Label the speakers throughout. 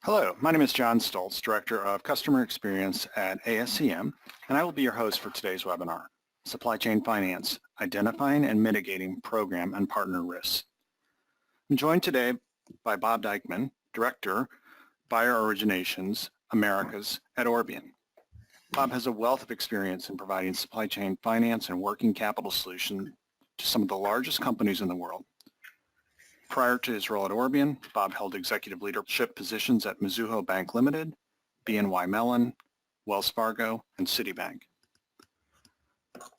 Speaker 1: Hello, my name is John Stoltz, Director of Customer Experience at ASCM, and I will be your host for today's webinar, Supply Chain Finance, Identifying and Mitigating Program and Partner Risks. I'm joined today by Bob Dykman, Director, Buyer Originations, Americas at Orbian. Bob has a wealth of experience in providing supply chain finance and working capital solutions to some of the largest companies in the world. Prior to his role at Orbian, Bob held executive leadership positions at Mizuho Bank Limited, BNY Mellon, Wells Fargo, and Citibank.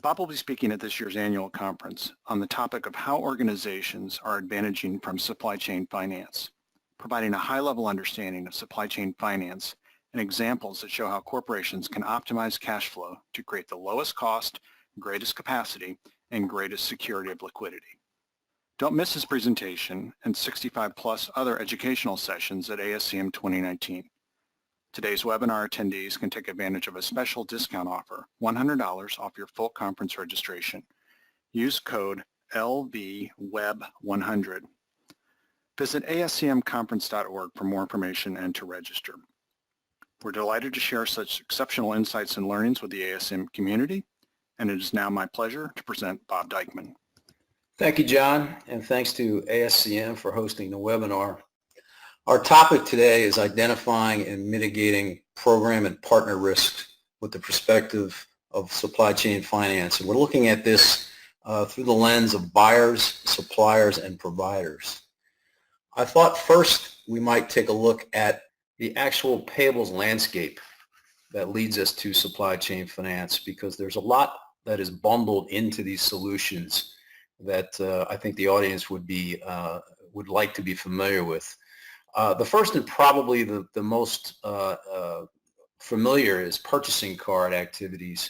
Speaker 1: Bob will be speaking at this year's annual conference on the topic of how organizations are advantaging from supply chain finance, providing a high-level understanding of supply chain finance and examples that show how corporations can optimize cash flow to create the lowest cost, greatest capacity, and greatest security of liquidity. Don't miss his presentation and 65 plus other educational sessions at ASCM 2019. Today's webinar attendees can take advantage of a special discount offer, $100 off your full conference registration. Use code LVWEB100. Visit ascmconference.org for more information and to register. We're delighted to share such exceptional insights and learnings with the ASM community, and it is now my pleasure to present Bob Dykman.
Speaker 2: Thank you, John, and thanks to ASCM for hosting the webinar. Our topic today is identifying and mitigating program and partner risks with the perspective of supply chain finance. And we're looking at this through the lens of buyers, suppliers, and providers. I thought first we might take a look at the actual payables landscape that leads us to supply chain finance, because there's a lot that is bundled into these solutions that I think the audience would like to be familiar with. The first and probably the most familiar is purchasing card activities,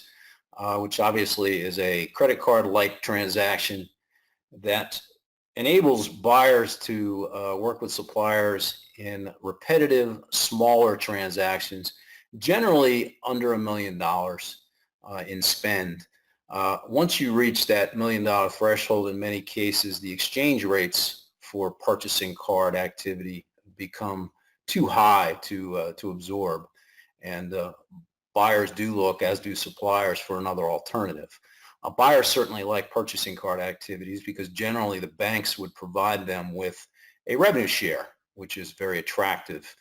Speaker 2: which obviously is a credit card-like transaction that enables buyers to work with suppliers in repetitive, smaller transactions, generally under $1 million in spend. Once you reach that $1 million threshold, in many cases, the exchange rates for purchasing card activity become too high to absorb, and buyers do look, as do suppliers, for another alternative. Buyers certainly like purchasing card activities because generally the banks would provide them with a revenue share, which is very attractive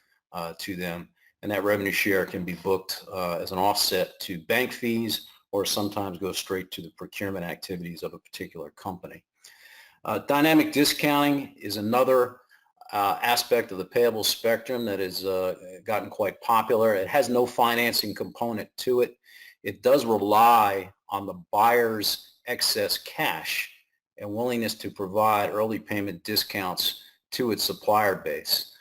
Speaker 2: to them, and that revenue share can be booked as an offset to bank fees, or sometimes go straight to the procurement activities of a particular company. Dynamic discounting is another aspect of the payable spectrum that has gotten quite popular. It has no financing component to it. It does rely on the buyer's excess cash and willingness to provide early payment discounts to its supplier base.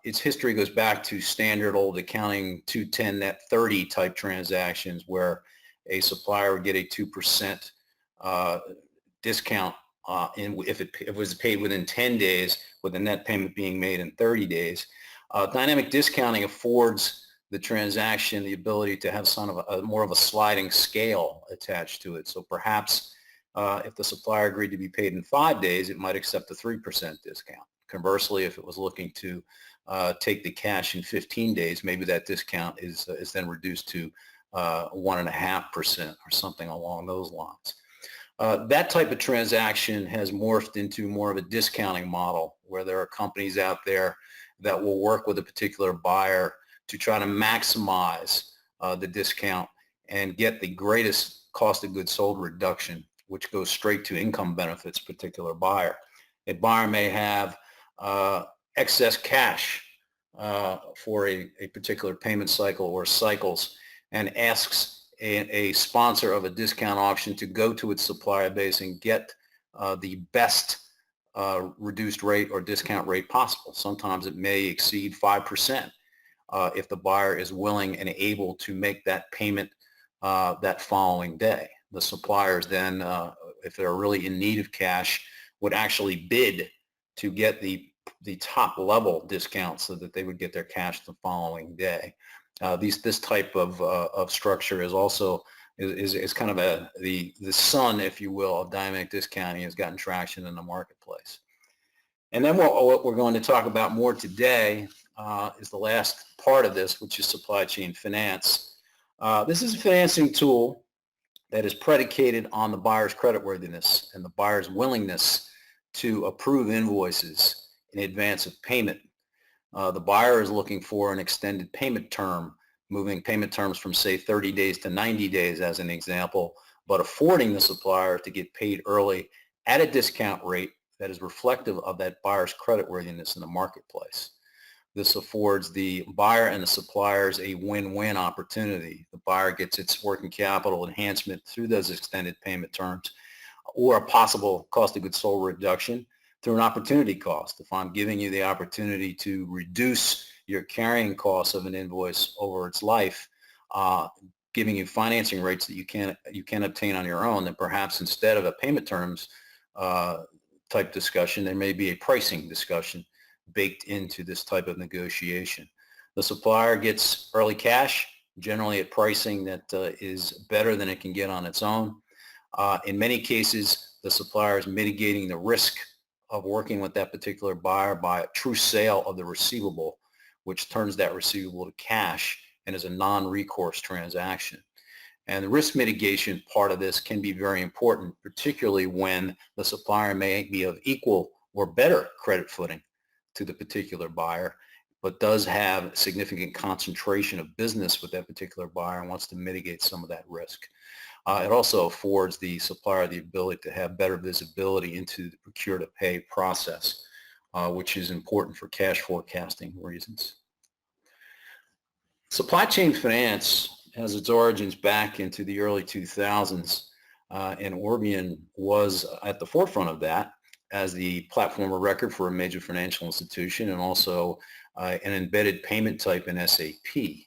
Speaker 2: Its history goes back to standard old accounting 210 net 30 type transactions where a supplier would get a 2% discount if it was paid within 10 days, with the net payment being made in 30 days. Dynamic discounting affords the transaction the ability to have more of a sliding scale attached to it. So perhaps if the supplier agreed to be paid in 5 days, it might accept a 3% discount. Conversely, if it was looking to take the cash in 15 days, maybe that discount is then reduced to 1.5% or something along those lines. That type of transaction has morphed into more of a discounting model, where there are companies out there that will work with a particular buyer to try to maximize the discount and get the greatest cost of goods sold reduction, which goes straight to income benefits particular buyer. A buyer may have excess cash for a particular payment cycle or cycles, and asks a sponsor of a discount auction to go to its supplier base and get the best reduced rate or discount rate possible. Sometimes it may exceed 5% if the buyer is willing and able to make that payment that following day. The suppliers then, if they're really in need of cash, would actually bid to get the top level discount so that they would get their cash the following day. This type of structure is also is kind of the sun, if you will, of dynamic discounting has gotten traction in the marketplace. And then what we're going to talk about more today is the last part of this, which is supply chain finance. This is a financing tool that is predicated on the buyer's creditworthiness and the buyer's willingness to approve invoices in advance of payment. The buyer is looking for an extended payment term, moving payment terms from, say, 30 days to 90 days as an example, but affording the supplier to get paid early at a discount rate that is reflective of that buyer's creditworthiness in the marketplace. This affords the buyer and the suppliers a win-win opportunity. The buyer gets its working capital enhancement through those extended payment terms, or a possible cost of goods sold reduction through an opportunity cost. If I'm giving you the opportunity to reduce your carrying costs of an invoice over its life, giving you financing rates that you can't obtain on your own, then perhaps instead of a payment terms type discussion, there may be a pricing discussion baked into this type of negotiation. The supplier gets early cash, generally at pricing that is better than it can get on its own. In many cases, the supplier is mitigating the risk of working with that particular buyer by a true sale of the receivable, which turns that receivable to cash and is a non-recourse transaction. And the risk mitigation part of this can be very important, particularly when the supplier may be of equal or better credit footing to the particular buyer, but does have significant concentration of business with that particular buyer and wants to mitigate some of that risk. It also affords the supplier the ability to have better visibility into the procure-to-pay process, which is important for cash forecasting reasons. Supply chain finance has its origins back into the early 2000s, and Orbian was at the forefront of that as the platform of record for a major financial institution and also an embedded payment type in SAP.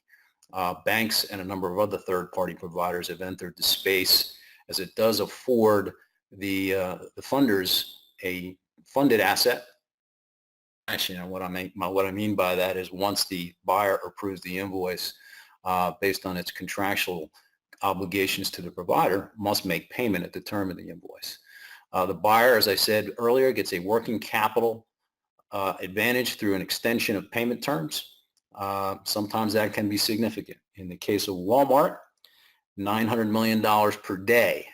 Speaker 2: Banks and a number of other third-party providers have entered the space as it does afford the funders a funded asset. And what I mean by that is once the buyer approves the invoice based on its contractual obligations to the provider, must make payment at the term of the invoice. The buyer, as I said earlier, gets a working capital advantage through an extension of payment terms. Sometimes that can be significant. In the case of Walmart, $900 million per day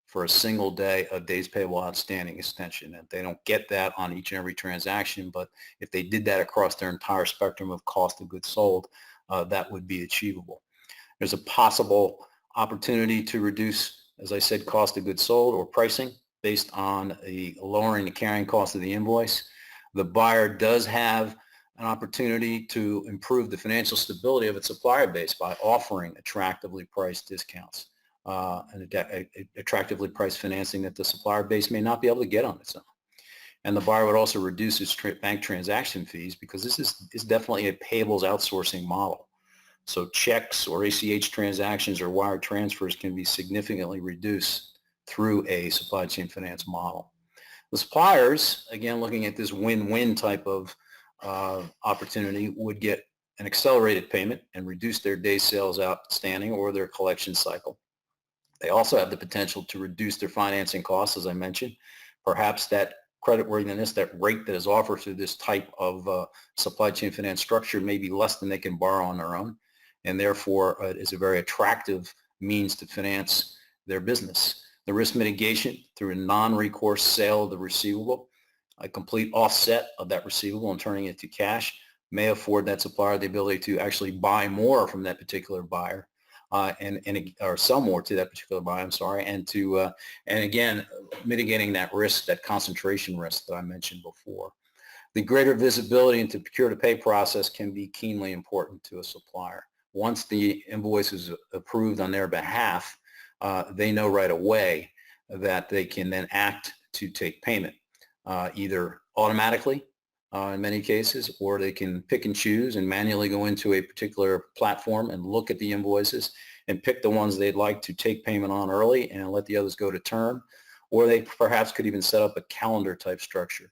Speaker 2: for a single day of days payable outstanding extension. And they don't get that on each and every transaction, but if they did that across their entire spectrum of cost of goods sold, that would be achievable. There's a possible opportunity to reduce, as I said, cost of goods sold or pricing based on the lowering the carrying cost of the invoice. The buyer does have an opportunity to improve the financial stability of its supplier base by offering attractively priced discounts and attractively priced financing that the supplier base may not be able to get on its own. And the buyer would also reduce its bank transaction fees because this is definitely a payables outsourcing model. So checks or ACH transactions or wire transfers can be significantly reduced through a supply chain finance model. The suppliers, again, looking at this win-win type of opportunity, would get an accelerated payment and reduce their day sales outstanding or their collection cycle. They also have the potential to reduce their financing costs, as I mentioned. Perhaps that creditworthiness, that rate that is offered through this type of supply chain finance structure may be less than they can borrow on their own, and therefore it is a very attractive means to finance their business. The risk mitigation through a non-recourse sale of the receivable, a complete offset of that receivable and turning it to cash may afford that supplier the ability to actually buy more from that particular buyer or sell more to that particular buyer, and again, mitigating that risk, that concentration risk that I mentioned before. The greater visibility into procure-to-pay process can be keenly important to a supplier. Once the invoice is approved on their behalf, they know right away that they can then act to take payment, either automatically in many cases, or they can pick and choose and manually go into a particular platform and look at the invoices and pick the ones they'd like to take payment on early and let the others go to term. Or they perhaps could even set up a calendar type structure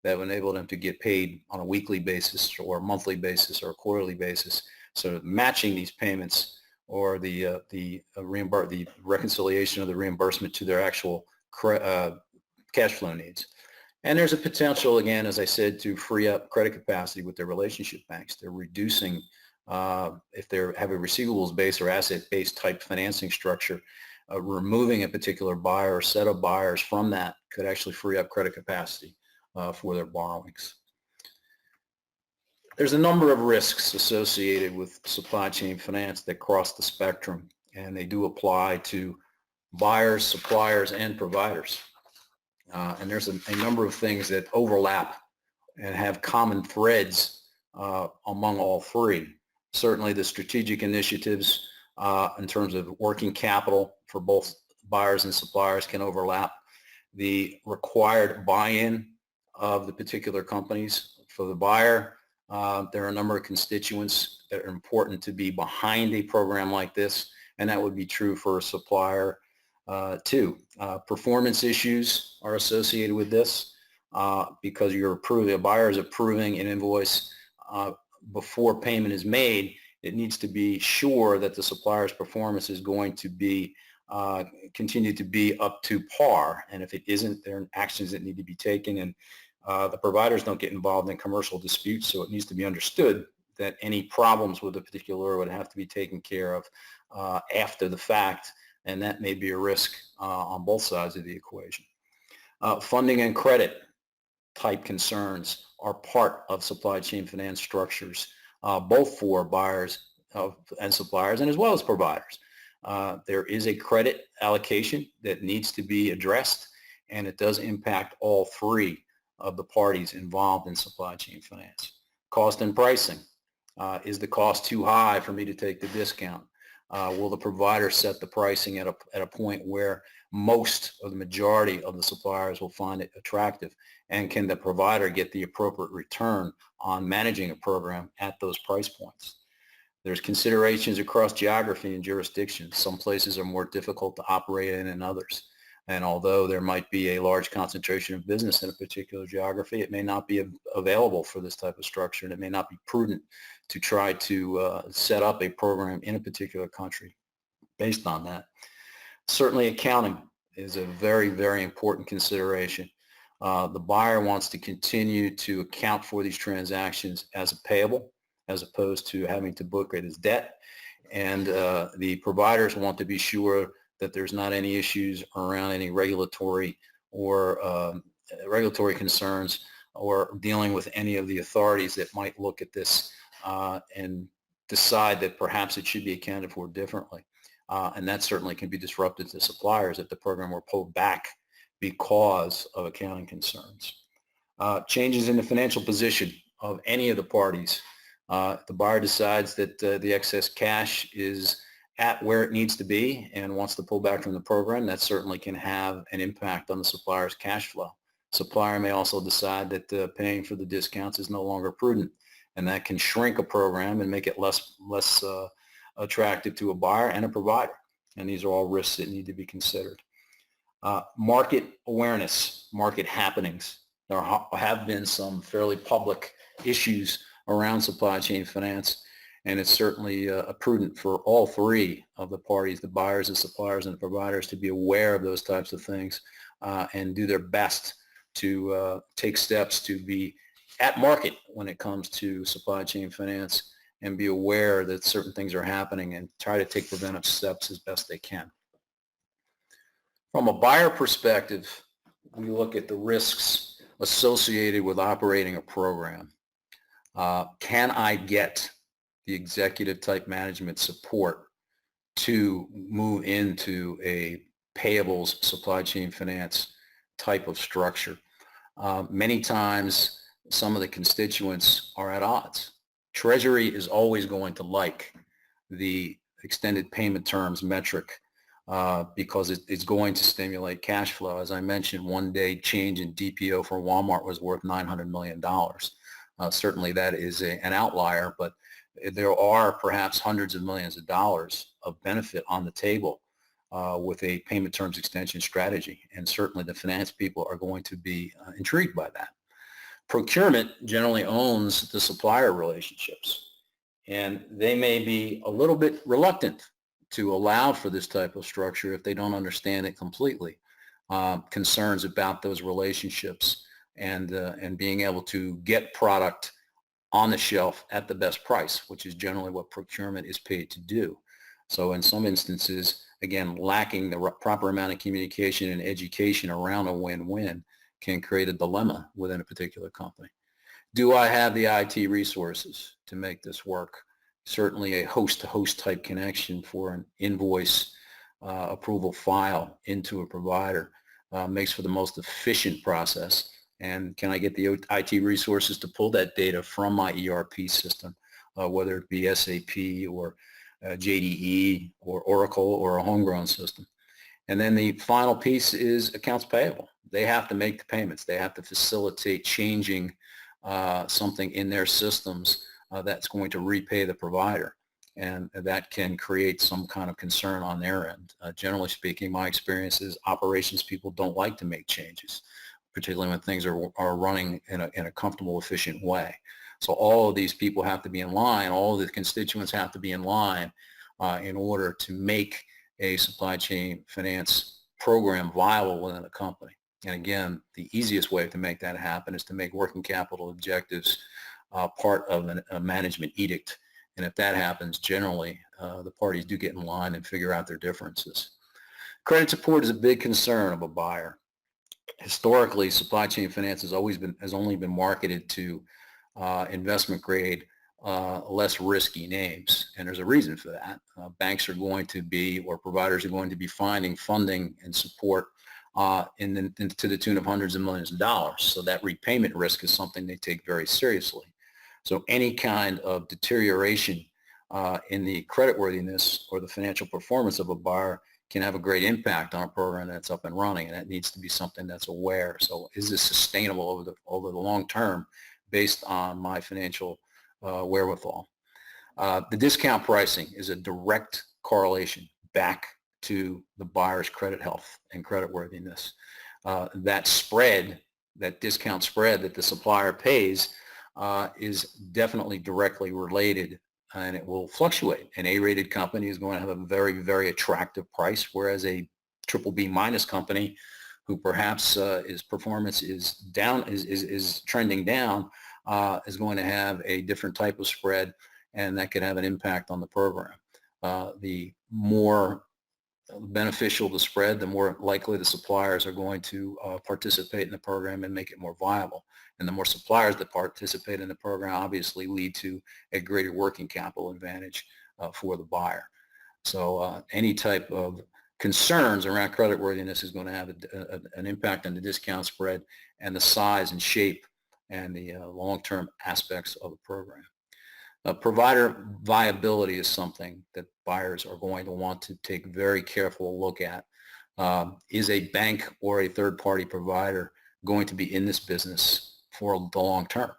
Speaker 2: that would enable them to get paid on a weekly basis or a monthly basis or a quarterly basis. So matching these payments or the reconciliation of the reimbursement to their actual cash flow needs. And there's a potential, again, as I said, to free up credit capacity with their relationship banks. They're reducing, if they have a receivables-based or asset-based type financing structure, removing a particular buyer or set of buyers from that could actually free up credit capacity for their borrowings. There's a number of risks associated with supply chain finance that cross the spectrum, and they do apply to buyers, suppliers, and providers. And there's a number of things that overlap and have common threads among all three. Certainly the strategic initiatives in terms of working capital for both buyers and suppliers can overlap. The required buy-in of the particular companies for the buyer. There are a number of constituents that are important to be behind a program like this, and that would be true for a supplier too. Performance issues are associated with this because a buyer is approving an invoice before payment is made. It needs to be sure that the supplier's performance is going to be continue to be up to par, and if it isn't, there are actions that need to be taken, and the providers don't get involved in commercial disputes, so it needs to be understood that any problems with a particular would have to be taken care of after the fact, and that may be a risk on both sides of the equation. Funding and credit type concerns are part of supply chain finance structures, both for buyers and suppliers, and as well as providers. There is a credit allocation that needs to be addressed, and it does impact all three of the parties involved in supply chain finance. Cost and pricing. Is the cost too high for me to take the discount? Will the provider set the pricing at a point where most or the majority of the suppliers will find it attractive? And can the provider get the appropriate return on managing a program at those price points? There's considerations across geography and jurisdictions. Some places are more difficult to operate in than others. And although there might be a large concentration of business in a particular geography, it may not be available for this type of structure, and it may not be prudent to try to set up a program in a particular country based on that. Certainly accounting is a very, very important consideration. The buyer wants to continue to account for these transactions as a payable as opposed to having to book it as debt. And the providers want to be sure that there's not any issues around any regulatory or regulatory concerns or dealing with any of the authorities that might look at this and decide that perhaps it should be accounted for differently. And that certainly can be disruptive to suppliers if the program were pulled back because of accounting concerns. Changes in the financial position of any of the parties. If the buyer decides that the excess cash is at where it needs to be and wants to pull back from the program, that certainly can have an impact on the supplier's cash flow. Supplier may also decide that paying for the discounts is no longer prudent, and that can shrink a program and make it less attractive to a buyer and a provider. And these are all risks that need to be considered. Market awareness, market happenings. There have been some fairly public issues around supply chain finance, and it's certainly prudent for all three of the parties, the buyers, the suppliers, and the providers, to be aware of those types of things and do their best to take steps to be at market when it comes to supply chain finance and be aware that certain things are happening and try to take preventive steps as best they can. From a buyer perspective, we look at the risks associated with operating a program. Can I get the executive type management support to move into a payables supply chain finance type of structure? Many times some of the constituents are at odds. Treasury is always going to like the extended payment terms metric because it's going to stimulate cash flow. As I mentioned, one day change in DPO for Walmart was worth $900 million. Certainly that is an outlier, but there are perhaps hundreds of millions of dollars of benefit on the table with a payment terms extension strategy, and certainly the finance people are going to be intrigued by that. Procurement generally owns the supplier relationships, and they may be a little bit reluctant to allow for this type of structure if they don't understand it completely. Concerns about those relationships and being able to get product on the shelf at the best price, which is generally what procurement is paid to do. So in some instances, again, lacking the proper amount of communication and education around a win-win can create a dilemma within a particular company. Do I have the IT resources to make this work? Certainly a host-to-host type connection for an invoice approval file into a provider makes for the most efficient process. And can I get the IT resources to pull that data from my ERP system, whether it be SAP or JDE or Oracle or a homegrown system? And then the final piece is accounts payable. They have to make the payments. They have to facilitate changing something in their systems that's going to repay the provider. And that can create some kind of concern on their end. Generally speaking, my experience is operations people don't like to make changes, particularly when things are running in a comfortable, efficient way. So all of these people have to be in line. All of the constituents have to be in line in order to make a supply chain finance program viable within a company. And again, the easiest way to make that happen is to make working capital objectives part of a management edict. And if that happens, generally, the parties do get in line and figure out their differences. Credit support is a big concern of a buyer. Historically, supply chain finance has only been marketed to investment grade, less risky names, and there's a reason for that. Banks are going to be, or providers are going to be finding funding and support to the tune of hundreds of millions of dollars. So that repayment risk is something they take very seriously. So any kind of deterioration in the creditworthiness or the financial performance of a buyer can have a great impact on a program that's up and running, and that needs to be something that's aware. So is this sustainable over the long term based on my financial wherewithal? The discount pricing is a direct correlation back to the buyer's credit health and creditworthiness. That spread, that discount spread that the supplier pays is definitely directly related, and it will fluctuate. An A-rated company is going to have a very, very attractive price, whereas a triple B minus company who perhaps his performance is down, is trending down, is going to have a different type of spread, and that could have an impact on the program. The more beneficial the spread, the more likely the suppliers are going to participate in the program and make it more viable. And the more suppliers that participate in the program obviously lead to a greater working capital advantage for the buyer. So any type of concerns around creditworthiness is going to have an impact on the discount spread and the size and shape and the long-term aspects of the program. Provider viability is something that buyers are going to want to take a very careful look at. Is a bank or a third-party provider going to be in this business for the long term?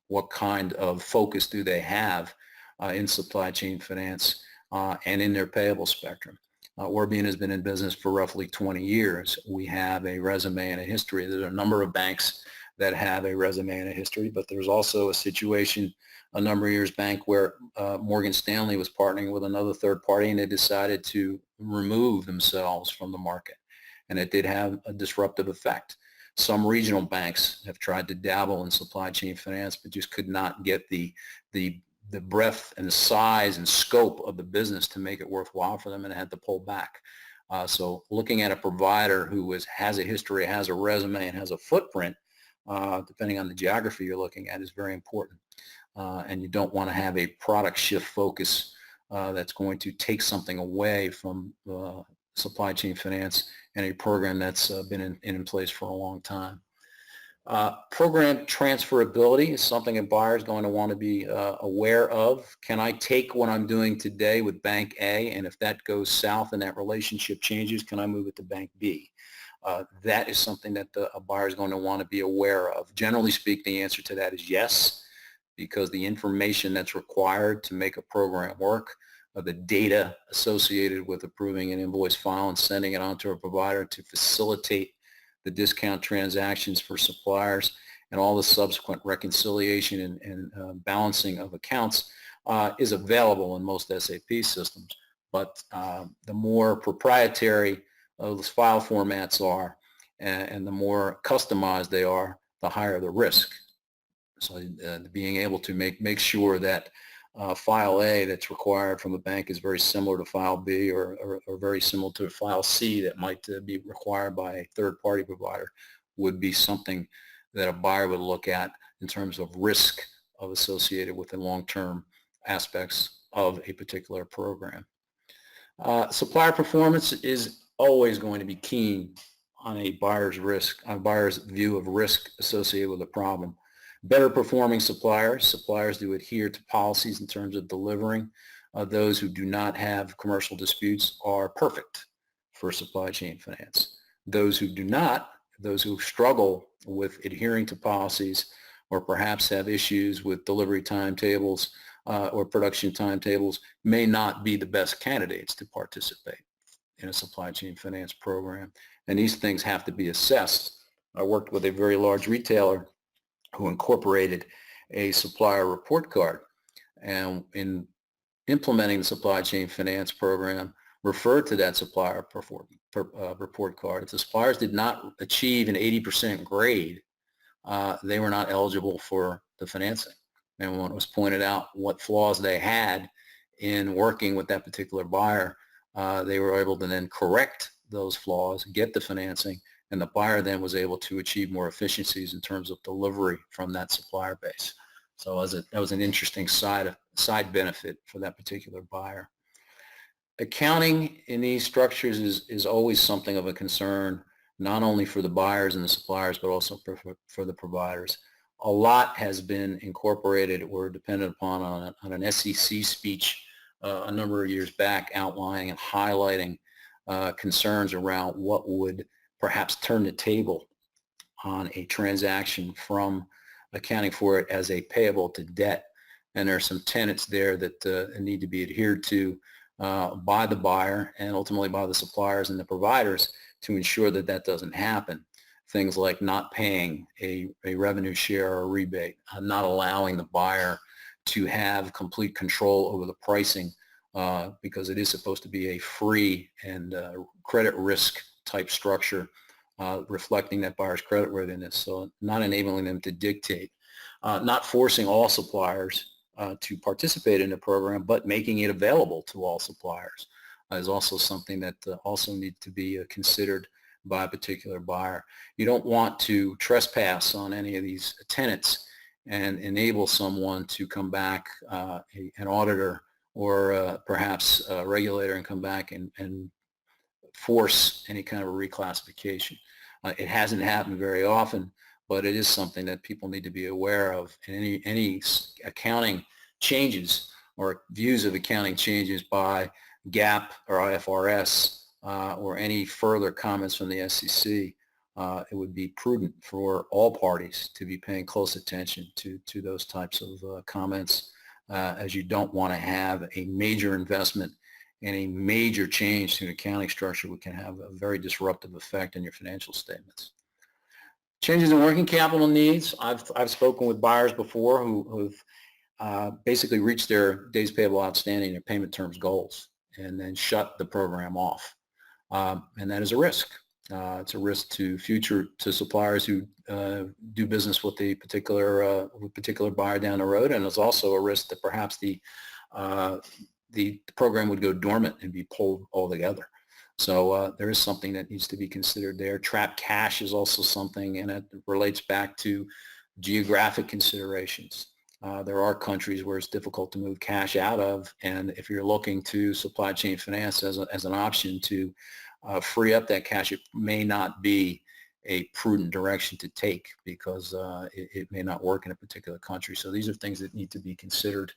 Speaker 2: What kind of focus do they have in supply chain finance and in their payable spectrum? Orbian has been in business for roughly 20 years. We have a resume and a history. There are a number of banks that have a resume and a history, but there's also a situation a number of years back where Morgan Stanley was partnering with another third party, and they decided to remove themselves from the market, and it did have a disruptive effect. Some regional banks have tried to dabble in supply chain finance, but just could not get the breadth and the size and scope of the business to make it worthwhile for them, and had to pull back. So looking at a provider who has a history, has a resume, and has a footprint, depending on the geography you're looking at, is very important. And you don't want to have a product shift focus that's going to take something away from supply chain finance and a program that's been in place for a long time. Program transferability is something a buyer is going to want to be aware of. Can I take what I'm doing today with Bank A, and if that goes south and that relationship changes, can I move it to Bank B? That is something that a buyer is going to want to be aware of. Generally speaking, the answer to that is yes, because the information that's required to make a program work, the data associated with approving an invoice file and sending it on to a provider to facilitate the discount transactions for suppliers, and all the subsequent reconciliation and balancing of accounts is available in most SAP systems. But the more proprietary those file formats are, and the more customized they are, the higher the risk. So being able to make sure that file A that's required from a bank is very similar to file B or very similar to file C that might be required by a third-party provider would be something that a buyer would look at in terms of risk associated with the long-term aspects of a particular program. Supplier performance is always going to be keen on a buyer's view of risk associated with a problem. Better performing suppliers do adhere to policies in terms of delivering. Those who do not have commercial disputes are perfect for supply chain finance. Those who do not, those who struggle with adhering to policies or perhaps have issues with delivery timetables or production timetables may not be the best candidates to participate in a supply chain finance program. And these things have to be assessed. I worked with a very large retailer who incorporated a supplier report card, and in implementing the supply chain finance program referred to that supplier report card. If the suppliers did not achieve an 80% grade, they were not eligible for the financing. And when it was pointed out what flaws they had in working with that particular buyer, they were able to then correct those flaws, get the financing, and the buyer then was able to achieve more efficiencies in terms of delivery from that supplier base. So that was an interesting side benefit for that particular buyer. Accounting in these structures is always something of a concern, not only for the buyers and the suppliers, but also for the providers. A lot has been incorporated or depended upon on an SEC speech a number of years back, outlining and highlighting concerns around what would perhaps turn the table on a transaction from accounting for it as a payable to debt. And there are some tenets there that need to be adhered to by the buyer and ultimately by the suppliers and the providers to ensure that that doesn't happen. Things like not paying a revenue share or a rebate, not allowing the buyer to have complete control over the pricing because it is supposed to be a free and credit risk type structure reflecting that buyer's creditworthiness. So not enabling them to dictate, not forcing all suppliers to participate in the program, but making it available to all suppliers is also something that also needs to be considered by a particular buyer. You don't want to trespass on any of these tenets and enable someone to come back, an auditor or perhaps a regulator, and come back and force any kind of a reclassification. It hasn't happened very often, but it is something that people need to be aware of. And any accounting changes or views of accounting changes by GAAP or IFRS or any further comments from the SEC, it would be prudent for all parties to be paying close attention to those types of comments, as you don't want to have a major investment and a major change to an accounting structure which can have a very disruptive effect on your financial statements. Changes in working capital needs. I've spoken with buyers before who've basically reached their days payable outstanding, their payment terms goals, and then shut the program off. And that is a risk. It's a risk to suppliers who do business with a particular buyer down the road, and it's also a risk that perhaps the program would go dormant and be pulled altogether. So there is something that needs to be considered there. Trapped cash is also something, and it relates back to geographic considerations. There are countries where it's difficult to move cash out of, and if you're looking to supply chain finance as an option to free up that cash, it may not be a prudent direction to take because it may not work in a particular country. So these are things that need to be considered.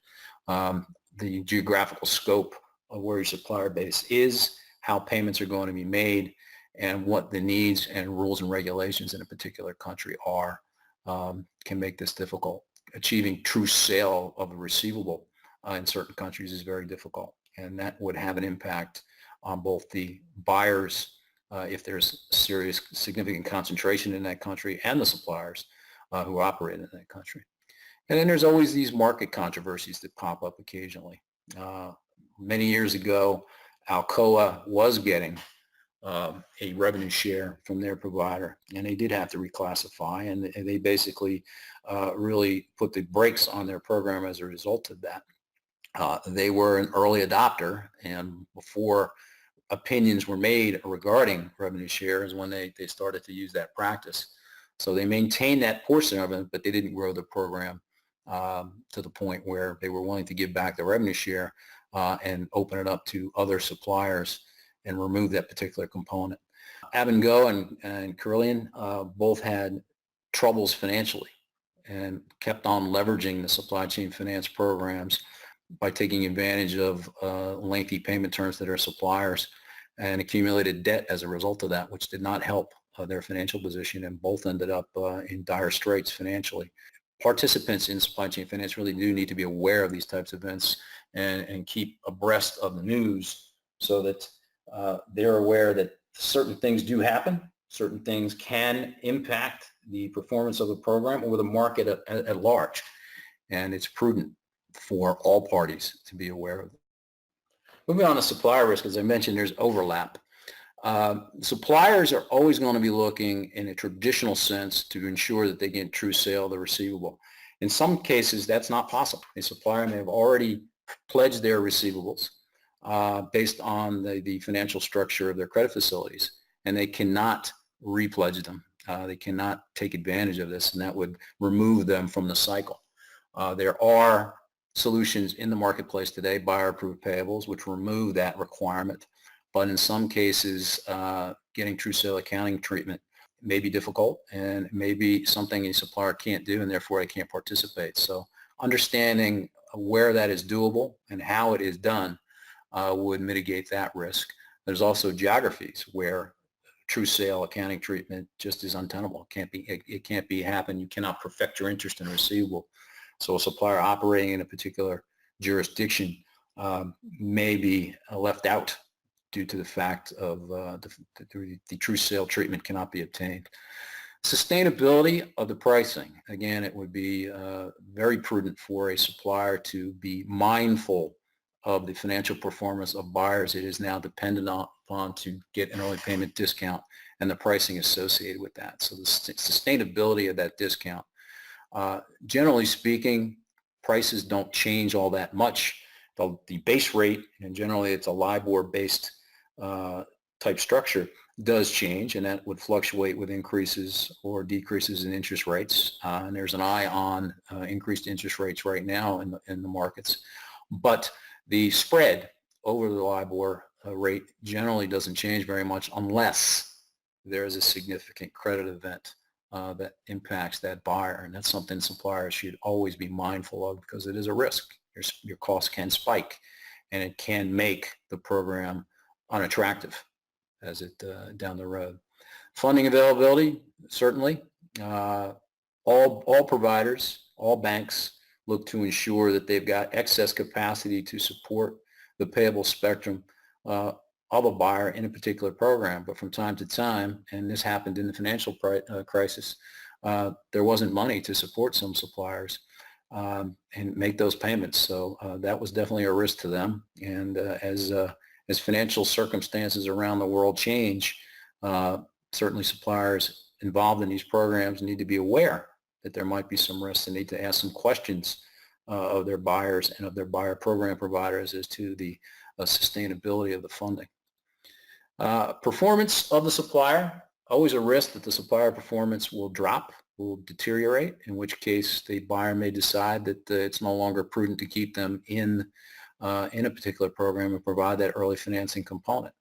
Speaker 2: The geographical scope of where your supplier base is, how payments are going to be made, and what the needs and rules and regulations in a particular country are can make this difficult. Achieving true sale of a receivable in certain countries is very difficult, and that would have an impact on both the buyers, if there's serious, significant concentration in that country, and the suppliers who operate in that country. And then there's always these market controversies that pop up occasionally. Many years ago, Alcoa was getting a revenue share from their provider, and they did have to reclassify, and they basically really put the brakes on their program as a result of that. They were an early adopter, and before opinions were made regarding revenue share is when they started to use that practice. So they maintained that portion of it, but they didn't grow the program to the point where they were willing to give back the revenue share and open it up to other suppliers and remove that particular component. Abengoa and Carillion both had troubles financially and kept on leveraging the supply chain finance programs by taking advantage of lengthy payment terms to their suppliers and accumulated debt as a result of that, which did not help their financial position, and both ended up in dire straits financially. Participants in supply chain finance really do need to be aware of these types of events and keep abreast of the news so that they're aware that certain things do happen, certain things can impact the performance of the program or the market at large, and it's prudent for all parties to be aware of it. Moving on to supplier risk, as I mentioned, there's overlap. Suppliers are always going to be looking in a traditional sense to ensure that they get true sale of the receivable. In some cases, that's not possible. A supplier may have already pledged their receivables based on the financial structure of their credit facilities, and they cannot repledge them. They cannot take advantage of this, and that would remove them from the cycle. There are solutions in the marketplace today, buyer-approved payables, which remove that requirement. But in some cases, getting true sale accounting treatment may be difficult and may be something a supplier can't do, and therefore they can't participate. So understanding where that is doable and how it is done would mitigate that risk. There's also geographies where true sale accounting treatment just is untenable. It can't be happen. You cannot perfect your interest in a receivable. So a supplier operating in a particular jurisdiction may be left out due to the fact of the true sale treatment cannot be obtained. Sustainability of the pricing. Again, it would be very prudent for a supplier to be mindful of the financial performance of buyers it is now dependent upon to get an early payment discount and the pricing associated with that. So the sustainability of that discount. Generally speaking, prices don't change all that much. The base rate, and generally it's a LIBOR-based type structure, does change, and that would fluctuate with increases or decreases in interest rates. And there's an eye on increased interest rates right now in the markets. But the spread over the LIBOR rate generally doesn't change very much unless there is a significant credit event that impacts that buyer, and that's something suppliers should always be mindful of because it is a risk. Your costs can spike, and it can make the program unattractive as it down the road. Funding availability, certainly. All providers, all banks look to ensure that they've got excess capacity to support the payable spectrum of a buyer in a particular program. But from time to time, and this happened in the financial crisis, there wasn't money to support some suppliers and make those payments. So that was definitely a risk to them. And as financial circumstances around the world change, certainly suppliers involved in these programs need to be aware that there might be some risks and need to ask some questions of their buyers and of their buyer program providers as to the sustainability of the funding. Performance of the supplier, always a risk that the supplier performance will drop, will deteriorate, in which case the buyer may decide that it's no longer prudent to keep them in a particular program and provide that early financing component.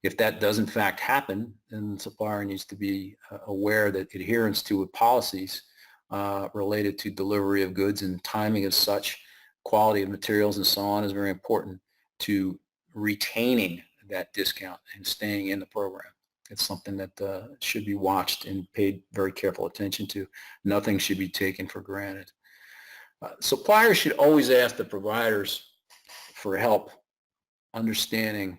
Speaker 2: If that does in fact happen, then the supplier needs to be aware that adherence to policies related to delivery of goods and timing of such, quality of materials and so on is very important to retaining that discount and staying in the program. It's something that should be watched and paid very careful attention to. Nothing should be taken for granted. Suppliers should always ask the providers for help understanding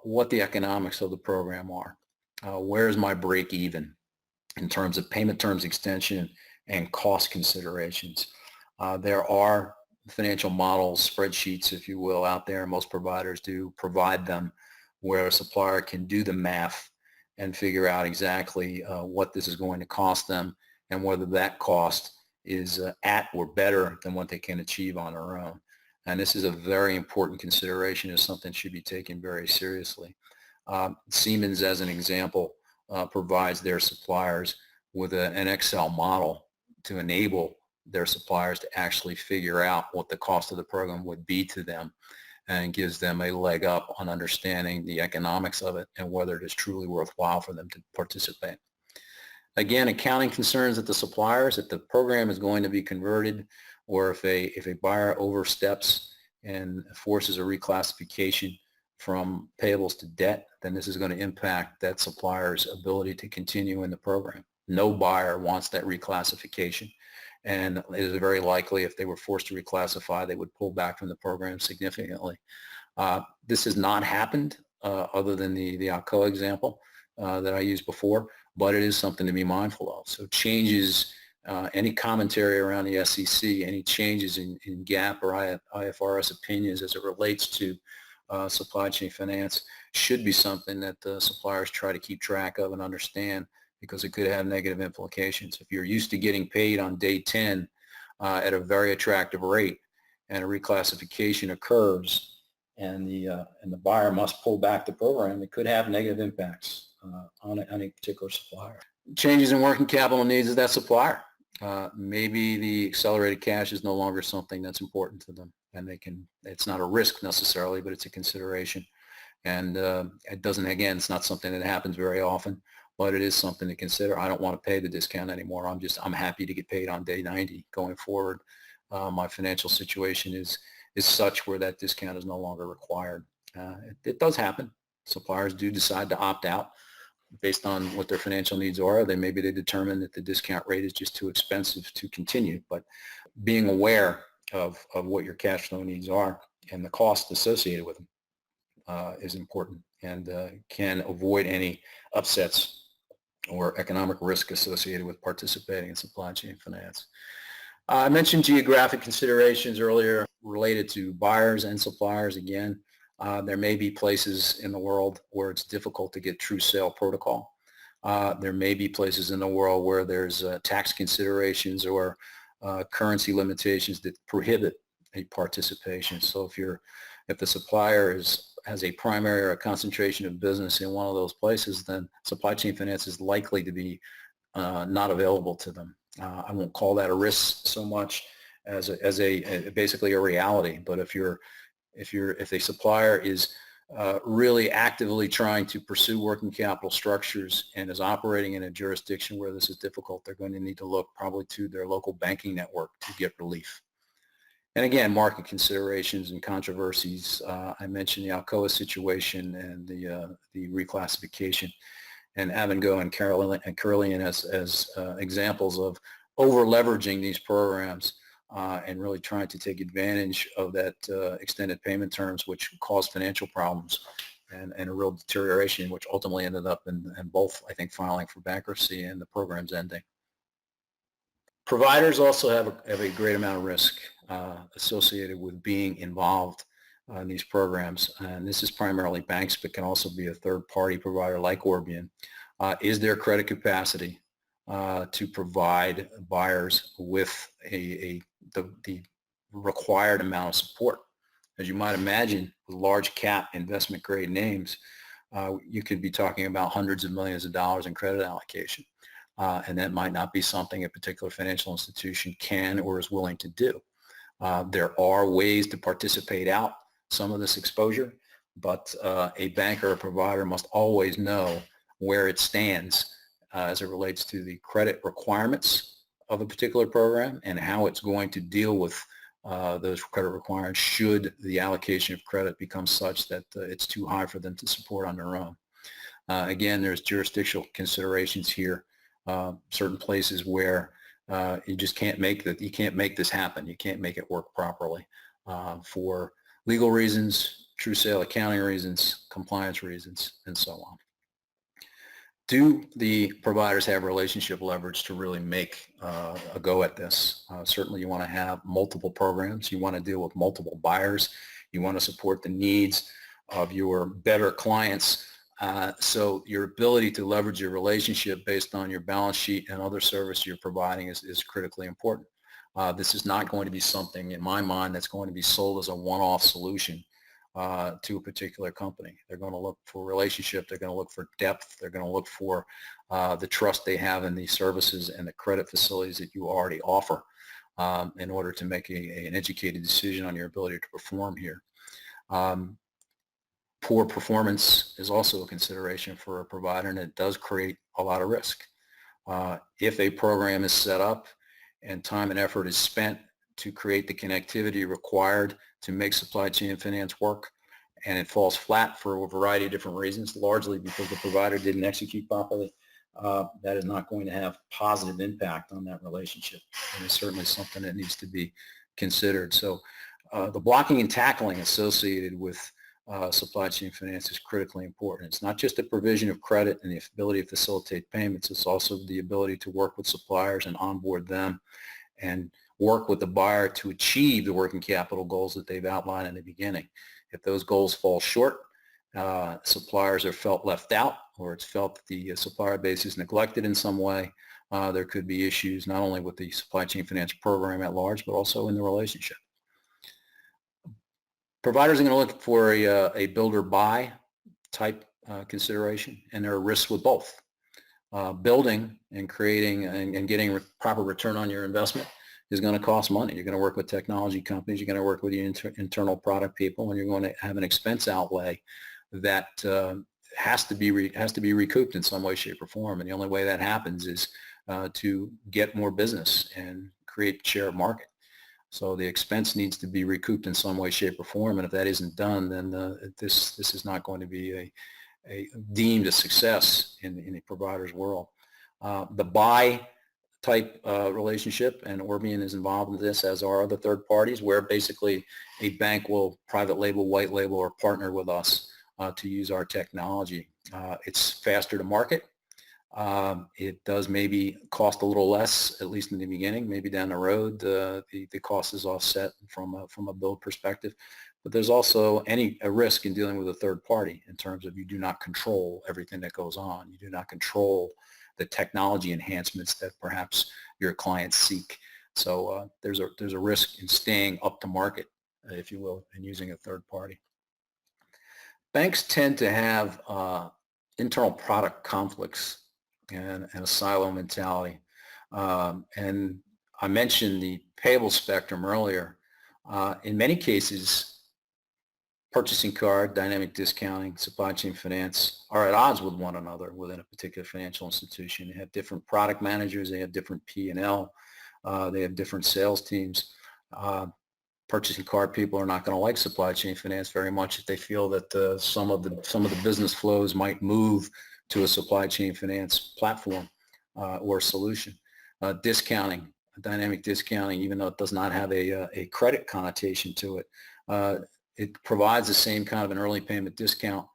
Speaker 2: what the economics of the program are. Where's my break even in terms of payment terms extension and cost considerations? There are financial models, spreadsheets, if you will, out there. Most providers do provide them where a supplier can do the math and figure out exactly what this is going to cost them and whether that cost is at or better than what they can achieve on their own. And this is a very important consideration. It's something that should be taken very seriously. Siemens, as an example, provides their suppliers with an Excel model to enable their suppliers to actually figure out what the cost of the program would be to them, and gives them a leg up on understanding the economics of it and whether it is truly worthwhile for them to participate. Again, accounting concerns at the suppliers, if the program is going to be converted, or if a buyer oversteps and forces a reclassification from payables to debt, then this is going to impact that supplier's ability to continue in the program. No buyer wants that reclassification, and it is very likely if they were forced to reclassify, they would pull back from the program significantly. This has not happened other than the Alcoa example that I used before, but it is something to be mindful of. So changes, any commentary around the SEC, any changes in GAAP or IFRS opinions as it relates to supply chain finance should be something that the suppliers try to keep track of and understand, because it could have negative implications. If you're used to getting paid on day 10 at a very attractive rate, and a reclassification occurs and the buyer must pull back the program, it could have negative impacts on a particular supplier. Changes in working capital needs of that supplier. Maybe the accelerated cash is no longer something that's important to them, and it's not a risk necessarily, but it's a consideration. And it doesn't, again, it's not something that happens very often, but it is something to consider. I don't want to pay the discount anymore. I'm happy to get paid on day 90 going forward. My financial situation is such where that discount is no longer required. It does happen. Suppliers do decide to opt out based on what their financial needs are. Maybe they determine that the discount rate is just too expensive to continue. But being aware of what your cash flow needs are and the cost associated with them is important, and can avoid any upsets or economic risk associated with participating in supply chain finance. I mentioned geographic considerations earlier related to buyers and suppliers. Again, there may be places in the world where it's difficult to get true sale protocol. There may be places in the world where there's tax considerations or currency limitations that prohibit a participation. So if the supplier has a primary or a concentration of business in one of those places, then supply chain finance is likely to be not available to them. I won't call that a risk so much as basically a reality. But if a supplier is really actively trying to pursue working capital structures and is operating in a jurisdiction where this is difficult, they're going to need to look probably to their local banking network to get relief. And again, market considerations and controversies. I mentioned the Alcoa situation and the reclassification, and Abengoa and Carillion as examples of over-leveraging these programs and really trying to take advantage of that extended payment terms, which caused financial problems and a real deterioration, which ultimately ended up in both, I think, filing for bankruptcy and the programs ending. Providers also have a great amount of risk associated with being involved in these programs, and this is primarily banks, but can also be a third-party provider like Orbian. Is there credit capacity to provide buyers with the required amount of support? As you might imagine, with large cap investment grade names, you could be talking about hundreds of millions of dollars in credit allocation. And that might not be something a particular financial institution can or is willing to do. There are ways to participate out some of this exposure, but a bank or a provider must always know where it stands as it relates to the credit requirements of a particular program and how it's going to deal with those credit requirements should the allocation of credit become such that it's too high for them to support on their own. Again, there's jurisdictional considerations here. Certain places where you just can't make this happen. You can't make it work properly for legal reasons, true sale accounting reasons, compliance reasons, and so on. Do the providers have relationship leverage to really make a go at this? Certainly you want to have multiple programs. You want to deal with multiple buyers. You want to support the needs of your better clients. So your ability to leverage your relationship based on your balance sheet and other service you're providing is critically important. This is not going to be something, in my mind, that's going to be sold as a one-off solution to a particular company. They're going to look for relationship. They're going to look for depth. They're going to look for the trust they have in the services and the credit facilities that you already offer in order to make an educated decision on your ability to perform here. Poor performance is also a consideration for a provider, and it does create a lot of risk. If a program is set up and time and effort is spent to create the connectivity required to make supply chain finance work, and it falls flat for a variety of different reasons, largely because the provider didn't execute properly, that is not going to have positive impact on that relationship. And it's certainly something that needs to be considered. So the blocking and tackling associated with supply chain finance is critically important. It's not just the provision of credit and the ability to facilitate payments. It's also the ability to work with suppliers and onboard them and work with the buyer to achieve the working capital goals that they've outlined in the beginning. If those goals fall short, suppliers are felt left out, or it's felt that the supplier base is neglected in some way, there could be issues not only with the supply chain finance program at large, but also in the relationship. Providers are going to look for a build or buy type consideration, and there are risks with both. Building and creating and getting proper return on your investment is going to cost money. You're going to work with technology companies, you're going to work with your internal product people, and you're going to have an expense outlay that has to be recouped in some way, shape, or form. And the only way that happens is to get more business and create share of market. So the expense needs to be recouped in some way, shape, or form. And if that isn't done, then this is not going to be deemed a success in the provider's world. The buy type relationship, and Orbian is involved in this, as are other third parties, where basically a bank will private label, white label, or partner with us to use our technology. It's faster to market. It does maybe cost a little less, at least in the beginning. Maybe down the road, the cost is offset from a build perspective. But there's also a risk in dealing with a third party in terms of you do not control everything that goes on. You do not control the technology enhancements that perhaps your clients seek. So there's a risk in staying up to market, if you will, and using a third party. Banks tend to have internal product conflicts and a silo mentality. And I mentioned the payable spectrum earlier. In many cases, purchasing card, dynamic discounting, supply chain finance are at odds with one another within a particular financial institution. They have different product managers, they have different P&L, they have different sales teams. Purchasing card people are not going to like supply chain finance very much if they feel that some of the business flows might move to a supply chain finance platform or solution. Discounting, dynamic discounting, even though it does not have a credit connotation to it, it provides the same kind of an early payment discount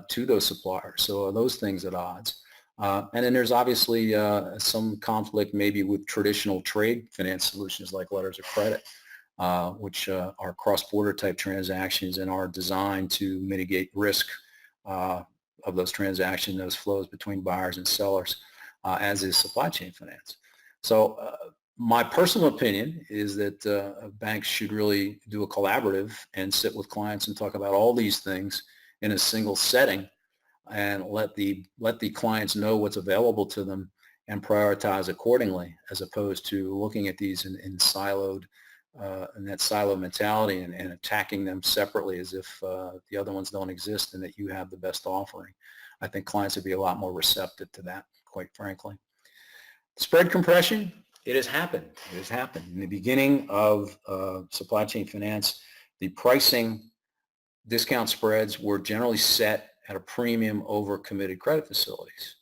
Speaker 2: to those suppliers. So are those things at odds? And then there's obviously some conflict maybe with traditional trade finance solutions like letters of credit, which are cross-border type transactions and are designed to mitigate risk of those transactions, those flows between buyers and sellers, as is supply chain finance. So my personal opinion is that banks should really do a collaborative and sit with clients and talk about all these things in a single setting, and let the clients know what's available to them and prioritize accordingly, as opposed to looking at these in siloed and that silo mentality and attacking them separately as if the other ones don't exist and that you have the best offering. I think clients would be a lot more receptive to that, quite frankly. Spread compression, it has happened. It has happened. In the beginning of supply chain finance, the pricing discount spreads were generally set at a premium over committed credit facilities.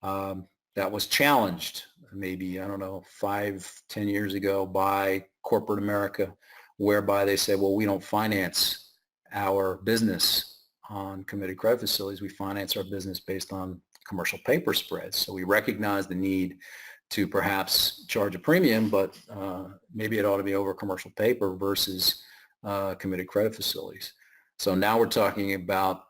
Speaker 2: That was challenged maybe, 5, 10 years ago by corporate America, whereby they said, well, we don't finance our business on committed credit facilities. We finance our business based on commercial paper spreads. So we recognize the need to perhaps charge a premium, but maybe it ought to be over commercial paper versus committed credit facilities. So now we're talking about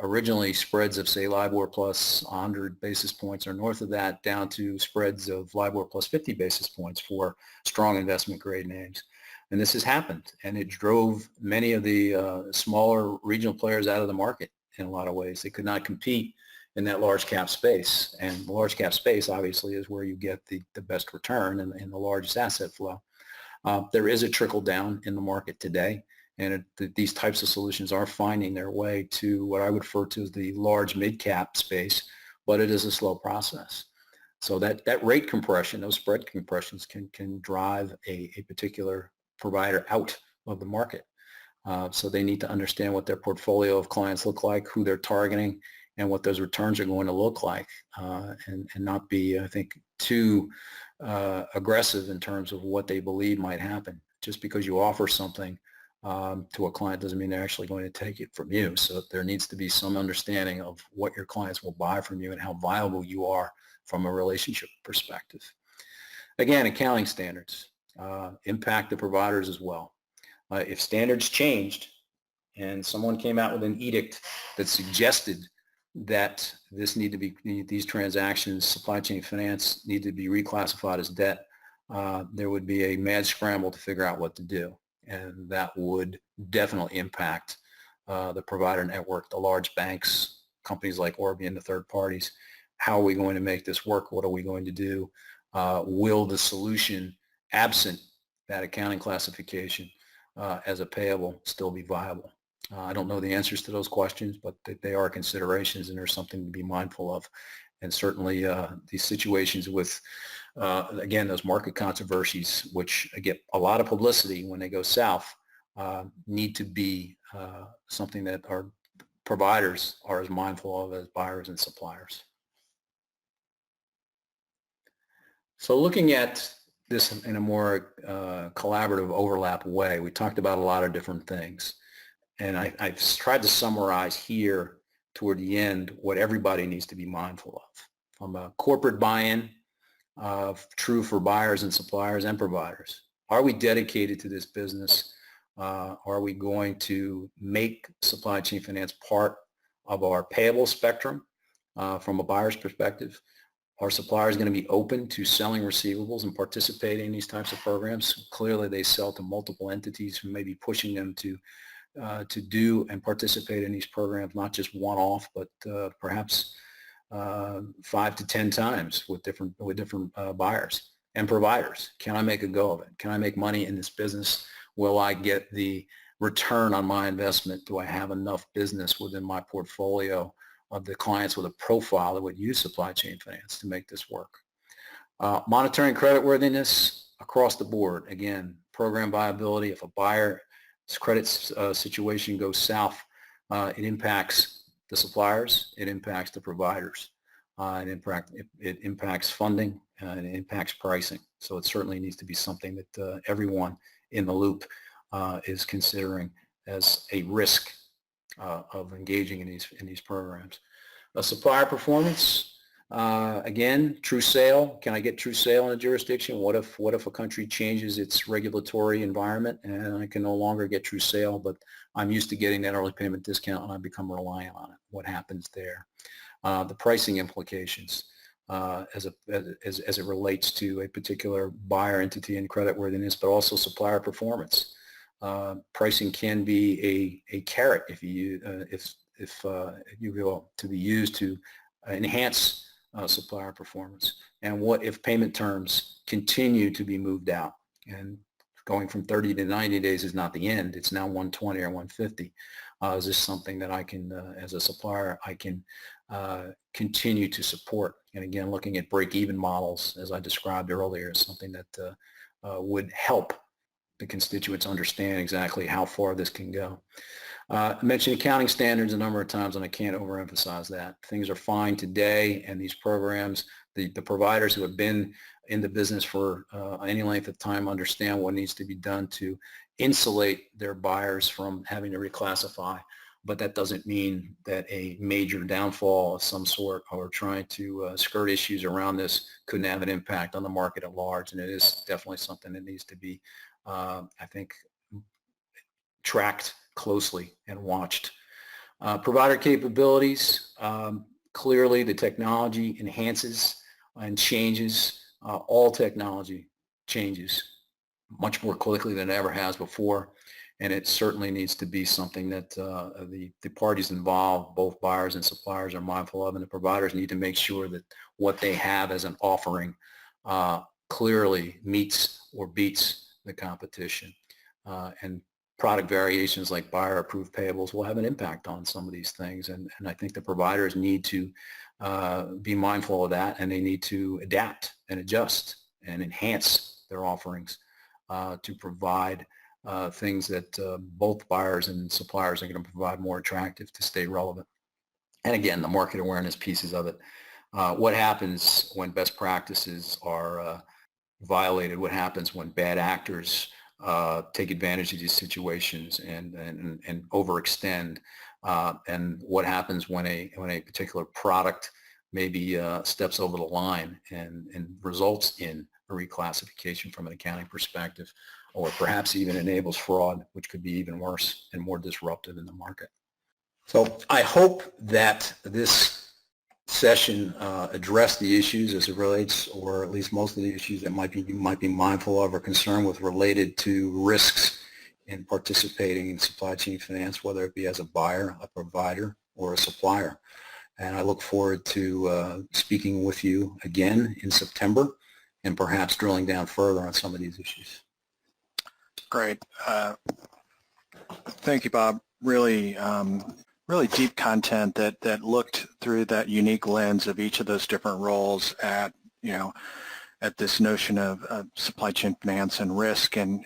Speaker 2: originally spreads of, say, LIBOR plus 100 basis points or north of that, down to spreads of LIBOR plus 50 basis points for strong investment grade names. And this has happened, and it drove many of the smaller regional players out of the market in a lot of ways. They could not compete in that large cap space. And the large cap space obviously is where you get the best return and the largest asset flow. There is a trickle down in the market today. And these types of solutions are finding their way to what I would refer to as the large mid-cap space, but it is a slow process. So that rate compression, those spread compressions can drive a particular provider out of the market. So they need to understand what their portfolio of clients look like, who they're targeting, and what those returns are going to look like, and not be, I think, too aggressive in terms of what they believe might happen. Just because you offer something to a client doesn't mean they're actually going to take it from you. So there needs to be some understanding of what your clients will buy from you and how viable you are from a relationship perspective. Again, accounting standards impact the providers as well. If standards changed and someone came out with an edict that suggested that these transactions, supply chain finance, need to be reclassified as debt, there would be a mad scramble to figure out what to do. And that would definitely impact the provider network, the large banks, companies like Orbi and the third parties. How are we going to make this work? What are we going to do? Will the solution, absent that accounting classification as a payable, still be viable? I don't know the answers to those questions, but they are considerations, and there's something to be mindful of. And certainly these situations with, again, those market controversies, which get a lot of publicity when they go south, need to be something that our providers are as mindful of as buyers and suppliers. So looking at this in a more collaborative overlap way, we talked about a lot of different things. And I've tried to summarize here toward the end what everybody needs to be mindful of. From a corporate buy-in, true for buyers and suppliers and providers. Are we dedicated to this business? Are we going to make supply chain finance part of our payable spectrum from a buyer's perspective? Are suppliers going to be open to selling receivables and participating in these types of programs? Clearly, they sell to multiple entities who may be pushing them to do and participate in these programs, not just one-off, but perhaps 5 to 10 times with different buyers and providers. Can I make a go of it? Can I make money in this business? Will I get the return on my investment? Do I have enough business within my portfolio of the clients with a profile that would use supply chain finance to make this work? Monitoring creditworthiness across the board. Again, program viability. If a buyer's credit situation goes south, it impacts the suppliers, it impacts the providers, it impacts funding, and it impacts pricing. So it certainly needs to be something that everyone in the loop is considering as a risk of engaging in these programs. Supplier performance. Again, true sale. Can I get true sale in a jurisdiction? What if a country changes its regulatory environment and I can no longer get true sale, but I'm used to getting that early payment discount and I become reliant on it? What happens there? The pricing implications as it relates to a particular buyer entity and creditworthiness, but also supplier performance. Pricing can be a carrot if you will, to be used to enhance supplier performance. And what if payment terms continue to be moved out? And going from 30 to 90 days is not the end. It's now 120 or 150. Is this something that I can, as a supplier, I can continue to support? And again, looking at break-even models, as I described earlier, is something that would help the constituents understand exactly how far this can go. I mentioned accounting standards a number of times, and I can't overemphasize that. Things are fine today, and these programs, the providers who have been in the business for any length of time understand what needs to be done to insulate their buyers from having to reclassify. But that doesn't mean that a major downfall of some sort or trying to skirt issues around this couldn't have an impact on the market at large. And it is definitely something that needs to be, I think, tracked closely and watched. Provider capabilities, clearly the technology enhances and changes. All technology changes much more quickly than it ever has before, and it certainly needs to be something that the parties involved, both buyers and suppliers, are mindful of, and the providers need to make sure that what they have as an offering clearly meets or beats the competition. And product variations like buyer-approved payables will have an impact on some of these things, and I think the providers need to be mindful of that, and they need to adapt and adjust and enhance their offerings to provide things that both buyers and suppliers are going to provide more attractive to stay relevant. And again, the market awareness pieces of it. What happens when best practices are violated? What happens when bad actors take advantage of these situations and overextend? And what happens when a particular product maybe steps over the line and results in a reclassification from an accounting perspective, or perhaps even enables fraud, which could be even worse and more disruptive in the market. So I hope that this session addressed the issues as it relates, or at least most of the issues that you might be mindful of or concerned with related to risks in participating in supply chain finance, whether it be as a buyer, a provider, or a supplier. And I look forward to speaking with you again in September and perhaps drilling down further on some of these issues.
Speaker 1: Great. Thank you, Bob. Really, really deep content that looked through that unique lens of each of those different roles at this notion of supply chain finance and risk, and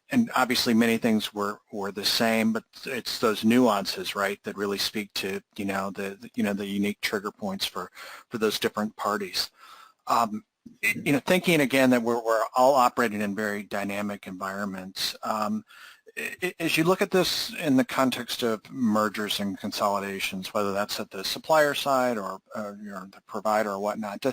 Speaker 1: and obviously many things were the same, but it's those nuances, right, that really speak to the unique trigger points for those different parties. Thinking again that we're all operating in very dynamic environments. As you look at this in the context of mergers and consolidations, whether that's at the supplier side or the provider or whatnot,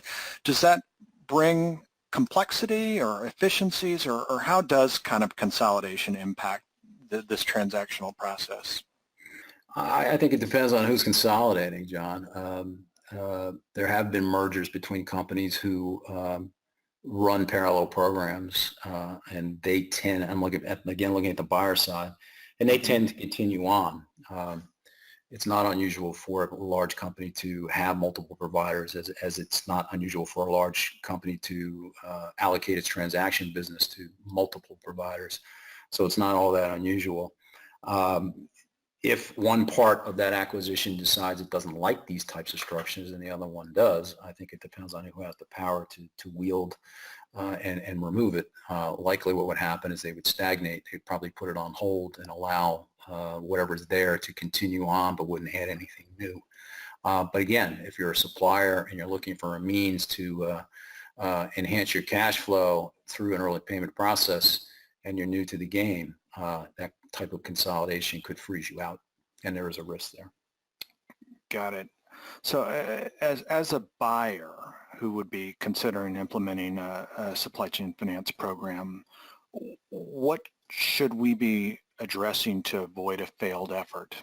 Speaker 1: does that bring complexity or efficiencies, or how does kind of consolidation impact this transactional process?
Speaker 2: I think it depends on who's consolidating, John. There have been mergers between companies who run parallel programs, and they tend, I'm looking at the buyer side, and they tend to continue on. It's not unusual for a large company to have multiple providers, as it's not unusual for a large company to allocate its transaction business to multiple providers. So it's not all that unusual. If one part of that acquisition decides it doesn't like these types of structures and the other one does, I think it depends on who has the power to wield and remove it. Likely what would happen is they would stagnate. They'd probably put it on hold and allow whatever's there to continue on, but wouldn't add anything new. But again, if you're a supplier and you're looking for a means to enhance your cash flow through an early payment process and you're new to the game, that type of consolidation could freeze you out, and there is a risk there.
Speaker 1: Got it. So as a buyer who would be considering implementing a supply chain finance program, what should we be addressing to avoid a failed effort,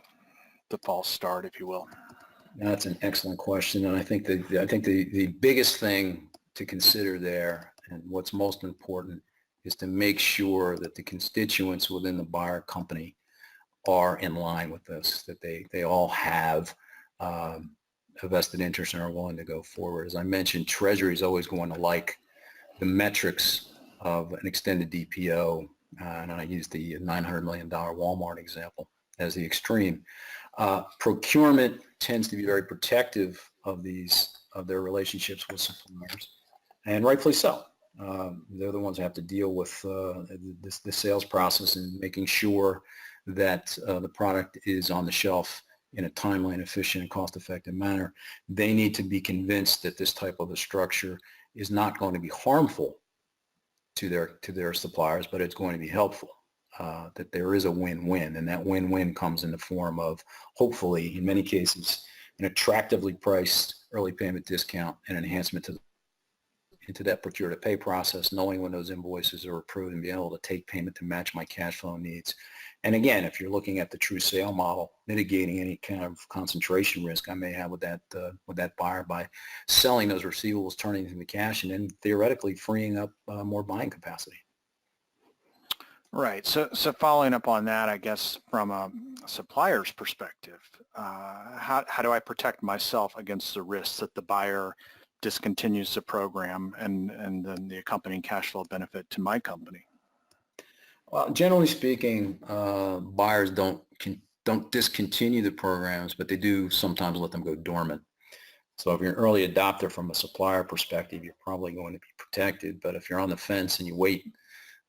Speaker 1: the false start, if you will?
Speaker 2: That's an excellent question, and I think the biggest thing to consider there, and what's most important, is to make sure that the constituents within the buyer company are in line with this, that they all have a vested interest and are willing to go forward. As I mentioned, Treasury is always going to like the metrics of an extended DPO, and I use the $900 million Walmart example as the extreme. Procurement tends to be very protective of their relationships with suppliers, and rightfully so. They're the ones who have to deal with the sales process and making sure that the product is on the shelf in a timely and efficient and cost-effective manner. They need to be convinced that this type of a structure is not going to be harmful to their suppliers, but it's going to be helpful, that there is a win-win, and that win-win comes in the form of, hopefully, in many cases, an attractively priced early payment discount and enhancement to into that procure-to-pay process, knowing when those invoices are approved and being able to take payment to match my cash flow needs. And again, if you're looking at the true sale model, mitigating any kind of concentration risk I may have with that buyer by selling those receivables, turning them into cash, and then theoretically freeing up more buying capacity.
Speaker 1: Right. So following up on that, I guess from a supplier's perspective, how do I protect myself against the risks that the buyer discontinues the program and then the accompanying cash flow benefit to my company?
Speaker 2: Well, generally speaking, buyers don't discontinue the programs, but they do sometimes let them go dormant. So if you're an early adopter from a supplier perspective, you're probably going to be protected. But if you're on the fence and you wait,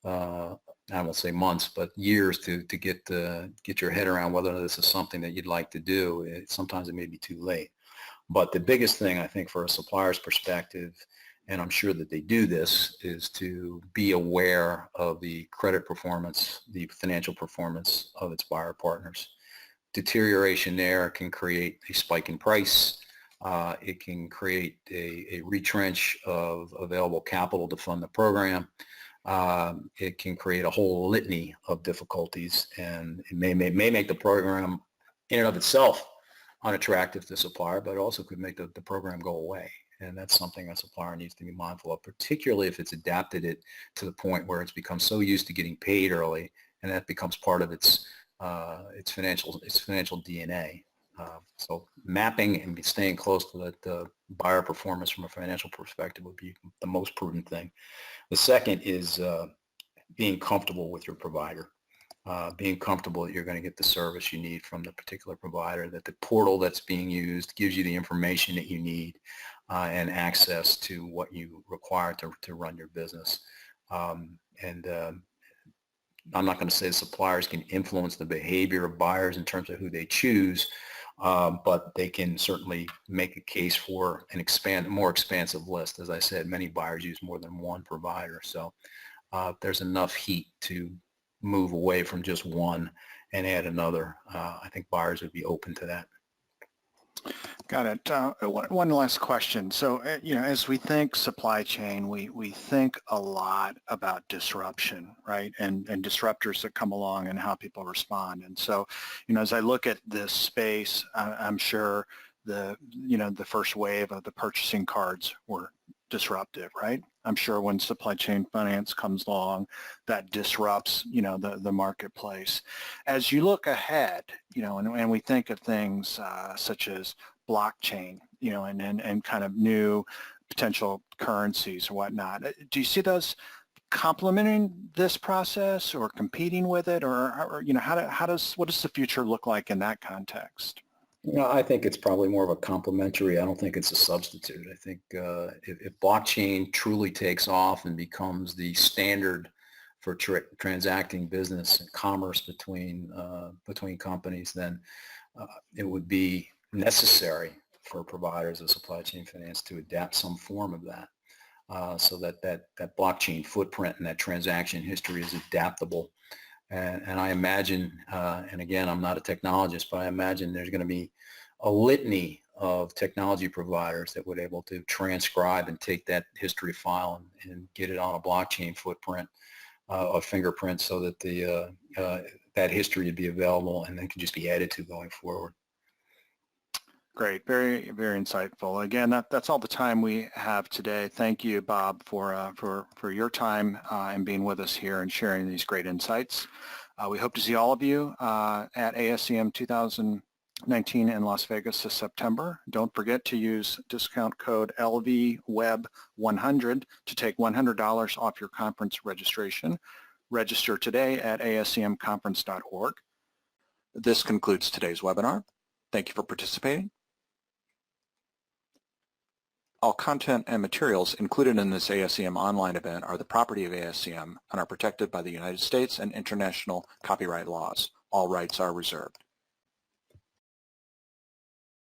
Speaker 2: I won't say months, but years to get your head around whether this is something that you'd like to do, sometimes it may be too late. But the biggest thing I think for a supplier's perspective, and I'm sure that they do this, is to be aware of the credit performance, the financial performance of its buyer partners. Deterioration there can create a spike in price. It can create a retrench of available capital to fund the program. It can create a whole litany of difficulties, and it may make the program in and of itself unattractive to the supplier, but it also could make the program go away. And that's something a supplier needs to be mindful of, particularly if it's adapted it to the point where it's become so used to getting paid early, and that becomes part of its financial DNA. So mapping and staying close to the buyer performance from a financial perspective would be the most prudent thing. The second is being comfortable with your provider. Being comfortable that you're going to get the service you need from the particular provider, that the portal that's being used gives you the information that you need and access to what you require to run your business. I'm not going to say suppliers can influence the behavior of buyers in terms of who they choose, but they can certainly make a case for a more expansive list. As I said, many buyers use more than one provider, so there's enough heat to move away from just one and add another. I think buyers would be open to that.
Speaker 1: Got it. One last question. So, as we think supply chain, we think a lot about disruption, right? And disruptors that come along and how people respond. And so, as I look at this space, I'm sure the first wave of the purchasing cards were disruptive, right? I'm sure when supply chain finance comes along, that disrupts, the marketplace. As you look ahead, and we think of things such as blockchain, and kind of new potential currencies or whatnot. Do you see those complementing this process or competing with it, or what does the future look like in that context?
Speaker 2: I think it's probably more of a complementary. I don't think it's a substitute. I think if blockchain truly takes off and becomes the standard for transacting business and commerce between companies, then it would be necessary for providers of supply chain finance to adapt some form of that, so that blockchain footprint and that transaction history is adaptable. And I imagine, and again, I'm not a technologist, but I imagine there's going to be a litany of technology providers that would be able to transcribe and take that history file and get it on a blockchain footprint, a fingerprint, so that that history would be available and then can just be added to going forward.
Speaker 1: Great. Very, very insightful. Again, that's all the time we have today. Thank you, Bob, for your time and being with us here and sharing these great insights. We hope to see all of you at ASCM 2019 in Las Vegas this September. Don't forget to use discount code LVWEB100 to take $100 off your conference registration. Register today at ascmconference.org. This concludes today's webinar. Thank you for participating. All content and materials included in this ASCM online event are the property of ASCM and are protected by the United States and international copyright laws. All rights are reserved.